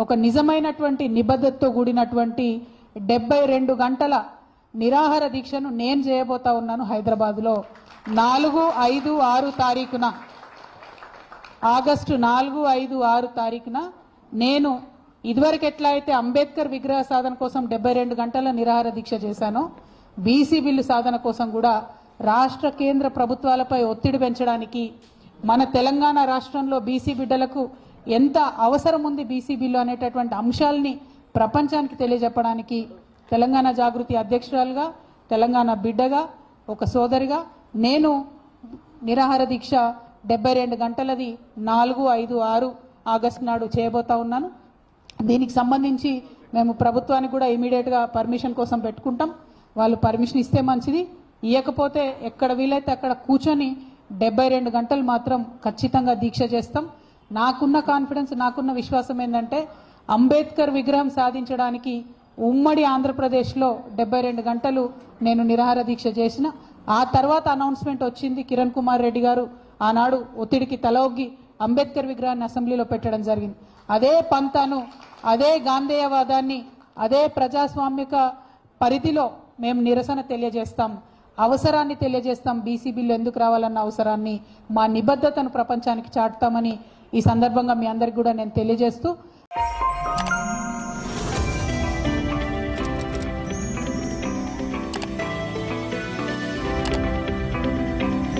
ఒక నిజమైనటువంటి నిబద్ధతతో కూడినటువంటి 72 గంటల నిరాహార దీక్షను నేను చేయబోతా ఉన్నాను హైదరాబాద్లో 4, 5, 6 తారీఖున ఆగస్టు 4, 5, 6 తారీఖున నేను ఇదివరకు ఎట్లా అయితే అంబేద్కర్ విగ్రహ సాధన కోసం 72 గంటల నిరాహార దీక్ష చేశానో బీసీ బిల్లు సాధన కోసం కూడా రాష్ట్ర కేంద్ర ప్రభుత్వాలపై ఒత్తిడి పెంచడానికి మన తెలంగాణ రాష్ట్రంలో బీసీ బిడ్డలకు ఎంత అవసరం ఉంది బీసీ బిల్లు అనేటటువంటి అంశాలని ప్రపంచానికి తెలియజెప్పడానికి తెలంగాణ జాగృతి అధ్యక్షురాలుగా తెలంగాణ బిడ్డగా ఒక సోదరిగా నేను నిరాహార దీక్ష 72 గంటలది 4, 5, 6 ఆగస్టు నాడు చేయబోతా ఉన్నాను. దీనికి సంబంధించి మేము ప్రభుత్వానికి కూడా ఇమీడియట్గా పర్మిషన్ కోసం పెట్టుకుంటాం. వాళ్ళు పర్మిషన్ ఇస్తే మంచిది, ఇవ్వకపోతే ఎక్కడ వీలైతే అక్కడ కూర్చొని 72 గంటలు మాత్రం ఖచ్చితంగా దీక్ష చేస్తాం. నాకున్న కాన్ఫిడెన్స్, నాకున్న విశ్వాసం ఏంటంటే అంబేద్కర్ విగ్రహం సాధించడానికి ఉమ్మడి ఆంధ్రప్రదేశ్లో 72 గంటలు నేను నిరాహార దీక్ష చేసిన. ఆ తర్వాత అనౌన్స్మెంట్ వచ్చింది, కిరణ్ కుమార్ రెడ్డి గారు ఆనాడు ఒత్తిడికి తలొగ్గి అంబేద్కర్ విగ్రహాన్ని అసెంబ్లీలో పెట్టడం జరిగింది. అదే పంతాను, అదే గాంధేయవాదాన్ని, అదే ప్రజాస్వామిక పరిధిలో మేము నిరసన తెలియజేస్తాం, అవసరాన్ని తెలియజేస్తాం. బీసీ బిల్లు ఎందుకు రావాలన్న అవసరాన్ని, మా నిబద్ధతను ప్రపంచానికి చాటుతామని ఈ సందర్భంగా మీ అందరికి కూడా నేను తెలియజేస్తూ